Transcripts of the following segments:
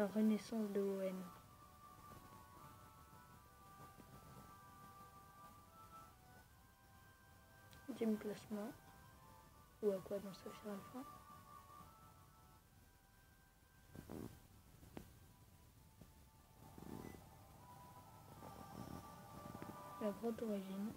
La renaissance de Owen. Team classement. Ou à quoi dans Saphir Alpha. La grotte origine.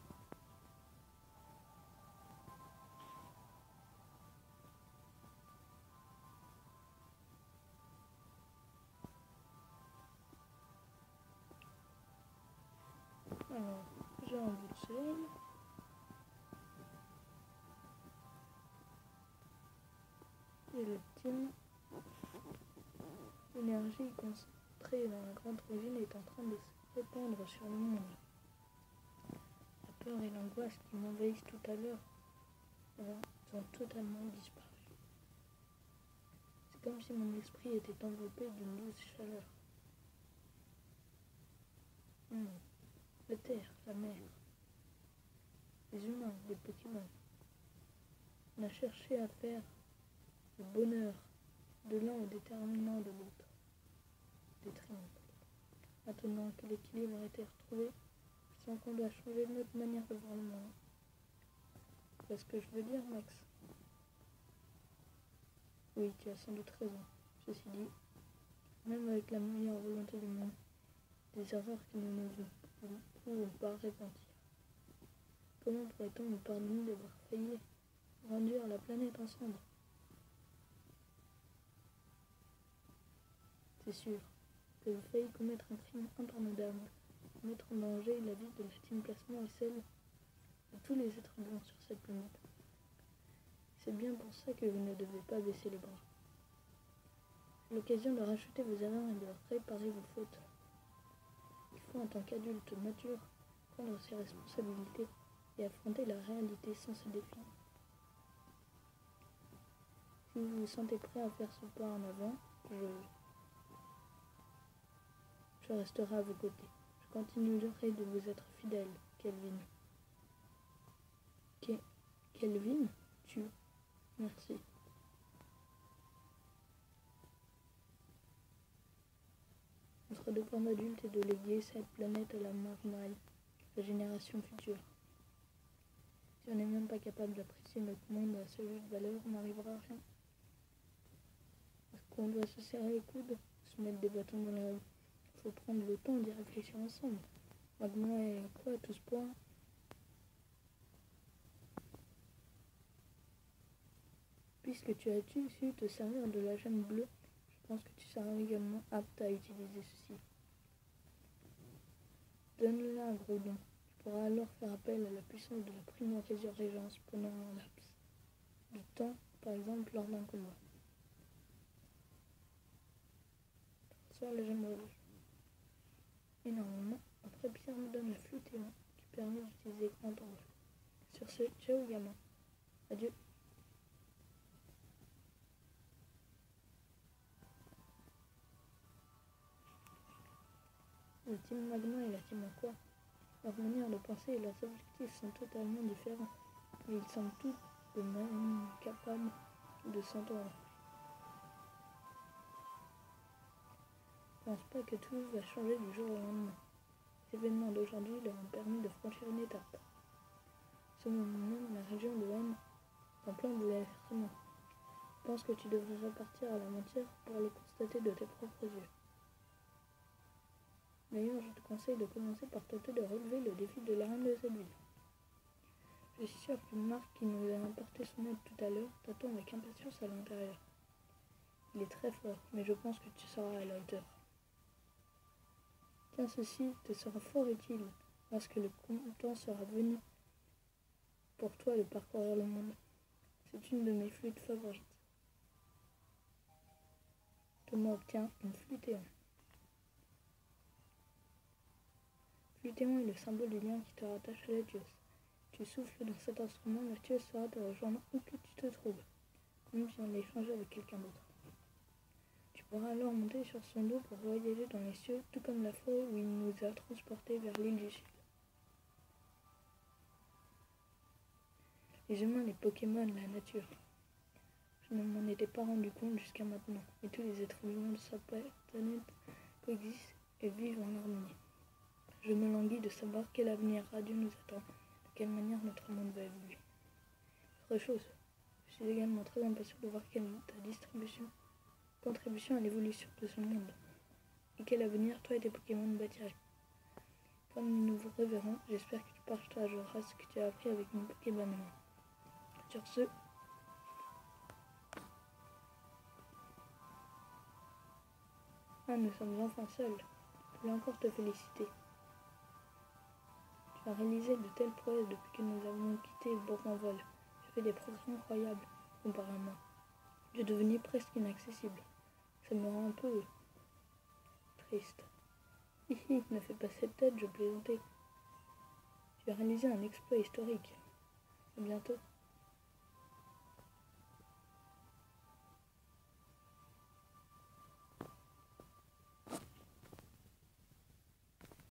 Alors, j'ai un bout de soleil. Et le team. L'énergie concentrée dans la grande origine est en train de se répandre sur le monde. La peur et l'angoisse qui m'envahissent tout à l'heure ont totalement disparu. C'est comme si mon esprit était enveloppé d'une douce chaleur. La terre, la mer, les humains, les Pokémon. On a cherché à faire le bonheur de l'un au déterminant de l'autre. Maintenant que l'équilibre a été retrouvé, je sens qu'on doit changer notre manière de voir le monde. C'est ce que je veux dire, Max? Oui, tu as sans doute raison. Ceci dit, même avec la meilleure volonté du monde, des erreurs qui ne nous pouvons pas repentir. Comment pourrait-on nous pardonner d'avoir failli renduire la planète ensemble? C'est sûr que vous failli commettre un crime impardonnable, mettre en danger la vie de la team classement et celle de tous les êtres humains sur cette planète. C'est bien pour ça que vous ne devez pas baisser les bras. C'est l'occasion de racheter vos erreurs et de réparer vos fautes. Il faut, en tant qu'adulte mature, prendre ses responsabilités et affronter la réalité sans se défier. Si vous vous sentez prêt à faire ce pas en avant, je resterai à vos côtés. Je continuerai de vous être fidèle, Kelvin. Kelvin? Merci. Notre devoir d'adulte est de léguer cette planète à la Magmite, la génération future. Si on n'est même pas capable d'apprécier notre monde à ce juste valeur, on n'arrivera à rien. Est-ce qu'on doit se serrer les coudes, se mettre des bâtons dans les roues? Il faut prendre le temps d'y réfléchir ensemble. Magma est quoi à tout ce point? Puisque tu as su te servir de la gemme bleue, je pense que tu seras également apte à utiliser ceci. Donne-la à Groudon. Tu pourras alors faire appel à la puissance de la primo-résurgence pendant un laps de temps, par exemple lors d'un combat. Transfère la gemme rouge. Et normalement, après Pierre me donne la flûte qui permet d'utiliser grand angle. Sur ce, ciao gamin. Adieu. La team Magma et la team Aqua. Leurs manières de penser et leurs objectifs sont totalement différents, mais ils semblent tous de même capables de s'entendre. Je ne pense pas que tout va changer du jour au lendemain. Les événements d'aujourd'hui leur ont permis de franchir une étape. Ce moment même, la région de N est en plein bouleversement. Je pense que tu devrais repartir à la matière pour le constater de tes propres yeux. D'ailleurs, je te conseille de commencer par tenter de relever le défi de la reine de cette ville. Je suis sûr que Marc, qui nous a apporté son aide tout à l'heure, t'attend avec impatience à l'intérieur. Il est très fort, mais je pense que tu seras à la hauteur. Tiens, ceci te sera fort utile lorsque le temps sera venu pour toi de parcourir le monde. C'est une de mes flûtes favorites. Thomas obtient une flûtéon. Flûtéon est le symbole du lien qui te rattache à la dieuse. Tu souffles dans cet instrument, la dieuse sera te rejoindre où que tu te trouves, même si on l'a échangé avec quelqu'un d'autre. Tu pourras alors monter sur son dos pour voyager dans les cieux, tout comme la fois où il nous a transportés vers l'île du Sud. Les humains, les Pokémon, la nature. Je ne m'en étais pas rendu compte jusqu'à maintenant, mais tous les êtres vivants de sa planète coexistent et vivent en harmonie. Je me languis de savoir quel avenir radieux nous attend, de quelle manière notre monde va évoluer. Autre chose, je suis également très impatient de voir quelle est ta contribution à l'évolution de ce monde, et quel avenir toi et tes Pokémon bâtirez. Quand nous vous reverrons, j'espère que tu partageras ce que tu as appris avec une Pokéball. Sur ce, nous sommes enfin seuls. Je voulais encore te féliciter. Tu as réalisé de telles prouesses depuis que nous avons quitté Bourg-en-Vol. Tu fais des progrès incroyables comparé à moi. Tu es devenu presque inaccessible. Ça me rend un peu triste. Hihi, ne fais pas cette tête, je plaisantais. Tu as réalisé un exploit historique. À bientôt.